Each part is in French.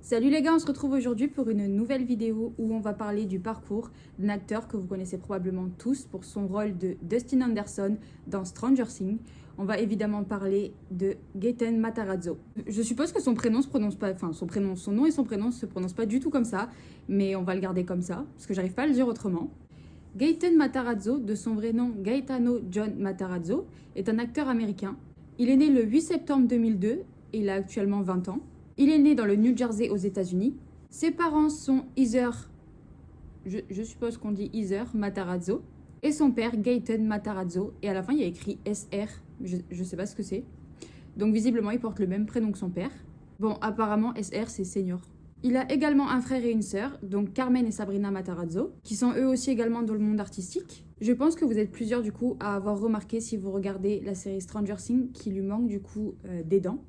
Salut les gars, on se retrouve aujourd'hui pour une nouvelle vidéo où on va parler du parcours d'un acteur que vous connaissez probablement tous pour son rôle de Dustin Anderson dans Stranger Things. On va évidemment parler de Gaten Matarazzo. Je suppose que son prénom se prononce pas, enfin son nom et son prénom se prononcent pas du tout comme ça, mais on va le garder comme ça parce que j'arrive pas à le dire autrement. Gaten Matarazzo, de son vrai nom Gaetano John Matarazzo, est un acteur américain. Il est né le 8 septembre 2002 et il a actuellement 20 ans. Il est né dans le New Jersey aux États-Unis. Ses parents sont Heather, je suppose qu'on dit Heather Matarazzo, et son père Gaten Matarazzo. Et à la fin, il y a écrit SR, je sais pas ce que c'est. Donc visiblement, il porte le même prénom que son père. Bon, apparemment, SR, c'est senior. Il a également un frère et une sœur, donc Carmen et Sabrina Matarazzo, qui sont eux aussi également dans le monde artistique. Je pense que vous êtes plusieurs du coup à avoir remarqué si vous regardez la série Stranger Things qu'il lui manque du coup des dents.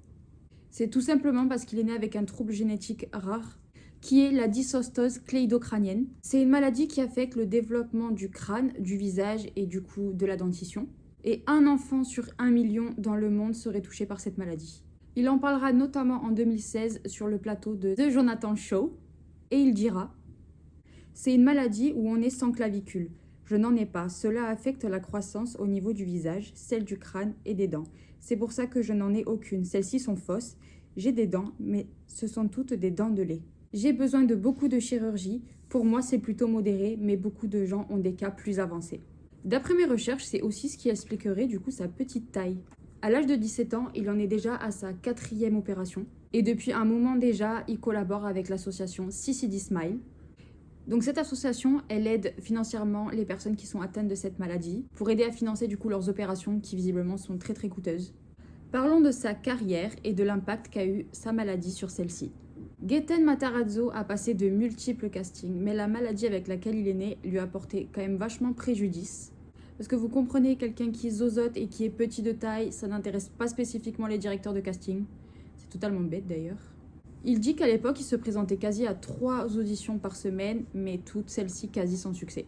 C'est tout simplement parce qu'il est né avec un trouble génétique rare, qui est la dysostose cléidocrânienne. C'est une maladie qui affecte le développement du crâne, du visage et du coup de la dentition. Et un enfant sur 1 million dans le monde serait touché par cette maladie. Il en parlera notamment en 2016 sur le plateau de The Jonathan Show, et il dira « C'est une maladie où on est sans clavicule. Je n'en ai pas. Cela affecte la croissance au niveau du visage, celle du crâne et des dents. C'est pour ça que je n'en ai aucune. Celles-ci sont fausses. J'ai des dents, mais ce sont toutes des dents de lait. J'ai besoin de beaucoup de chirurgie. Pour moi, c'est plutôt modéré, mais beaucoup de gens ont des cas plus avancés. » D'après mes recherches, c'est aussi ce qui expliquerait du coup sa petite taille. À l'âge de 17 ans, il en est déjà à sa 4e opération. Et depuis un moment déjà, il collabore avec l'association CCD Smile. Donc cette association, elle aide financièrement les personnes qui sont atteintes de cette maladie pour aider à financer du coup leurs opérations qui visiblement sont très très coûteuses. Parlons de sa carrière et de l'impact qu'a eu sa maladie sur celle-ci. Gaten Matarazzo a passé de multiples castings, mais la maladie avec laquelle il est né lui a porté quand même vachement préjudice. Parce que vous comprenez, quelqu'un qui zozote et qui est petit de taille, ça n'intéresse pas spécifiquement les directeurs de casting. C'est totalement bête d'ailleurs. Il dit qu'à l'époque, il se présentait quasi à 3 auditions par semaine, mais toutes celles-ci quasi sans succès.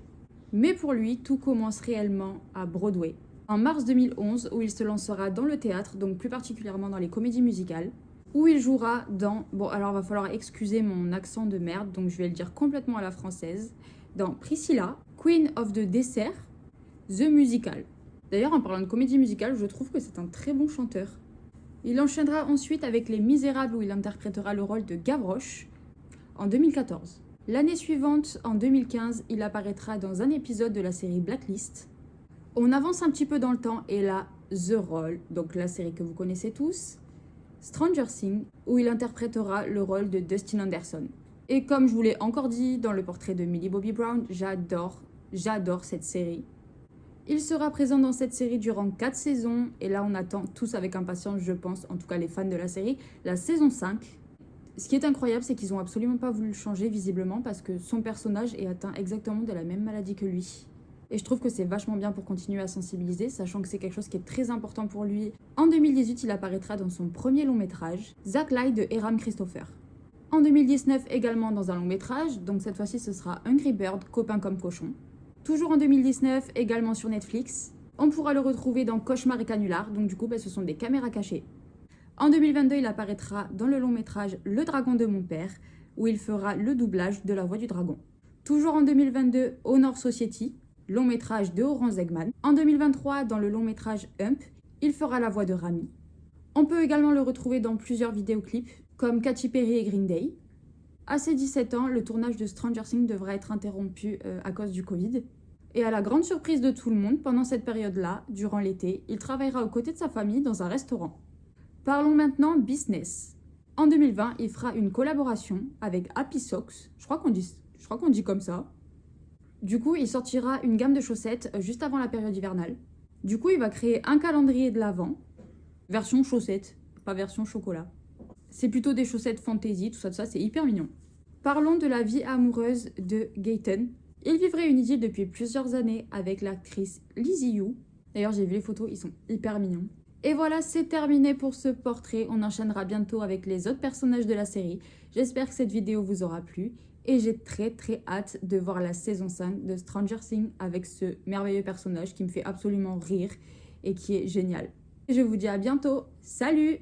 Mais pour lui, tout commence réellement à Broadway. En mars 2011, où il se lancera dans le théâtre, donc plus particulièrement dans les comédies musicales, où il jouera dans... Bon, alors va falloir excuser mon accent de merde, donc je vais le dire complètement à la française. Dans Priscilla, Queen of the Dessert, The Musical. D'ailleurs, en parlant de comédie musicale, je trouve que c'est un très bon chanteur. Il enchaînera ensuite avec Les Misérables où il interprétera le rôle de Gavroche en 2014. L'année suivante, en 2015, il apparaîtra dans un épisode de la série Blacklist. On avance un petit peu dans le temps et là, The Role, donc la série que vous connaissez tous, Stranger Things, où il interprétera le rôle de Dustin Anderson. Et comme je vous l'ai encore dit dans le portrait de Millie Bobby Brown, j'adore cette série. Il sera présent dans cette série durant 4 saisons, et là on attend tous avec impatience, je pense, en tout cas les fans de la série, la saison 5. Ce qui est incroyable, c'est qu'ils n'ont absolument pas voulu le changer visiblement, parce que son personnage est atteint exactement de la même maladie que lui. Et je trouve que c'est vachement bien pour continuer à sensibiliser, sachant que c'est quelque chose qui est très important pour lui. En 2018, il apparaîtra dans son premier long métrage, Zack Light de Eram Christopher. En 2019, également dans un long métrage, donc cette fois-ci ce sera Hungry Bird, copain comme cochon. Toujours en 2019, également sur Netflix. On pourra le retrouver dans Cauchemar et Canular, donc du coup, ce sont des caméras cachées. En 2022, il apparaîtra dans le long métrage Le Dragon de mon père, où il fera le doublage de la voix du dragon. Toujours en 2022, Honor Society, long métrage de Oran Zegman. En 2023, dans le long métrage Hump, il fera la voix de Rami. On peut également le retrouver dans plusieurs vidéoclips, comme Katy Perry et Green Day. À ses 17 ans, le tournage de Stranger Things devra être interrompu à cause du Covid. Et à la grande surprise de tout le monde, pendant cette période-là, durant l'été, il travaillera aux côtés de sa famille dans un restaurant. Parlons maintenant business. En 2020, il fera une collaboration avec Happy Socks, je crois qu'on dit comme ça. Du coup, il sortira une gamme de chaussettes juste avant la période hivernale. Du coup, il va créer un calendrier de l'Avent, version chaussettes, pas version chocolat. C'est plutôt des chaussettes fantasy, tout ça, c'est hyper mignon. Parlons de la vie amoureuse de Gaten. Il vivrait une idylle depuis plusieurs années avec l'actrice Lizzie You. D'ailleurs, j'ai vu les photos, ils sont hyper mignons. Et voilà, c'est terminé pour ce portrait. On enchaînera bientôt avec les autres personnages de la série. J'espère que cette vidéo vous aura plu. Et j'ai très hâte de voir la saison 5 de Stranger Things avec ce merveilleux personnage qui me fait absolument rire et qui est génial. Je vous dis à bientôt. Salut!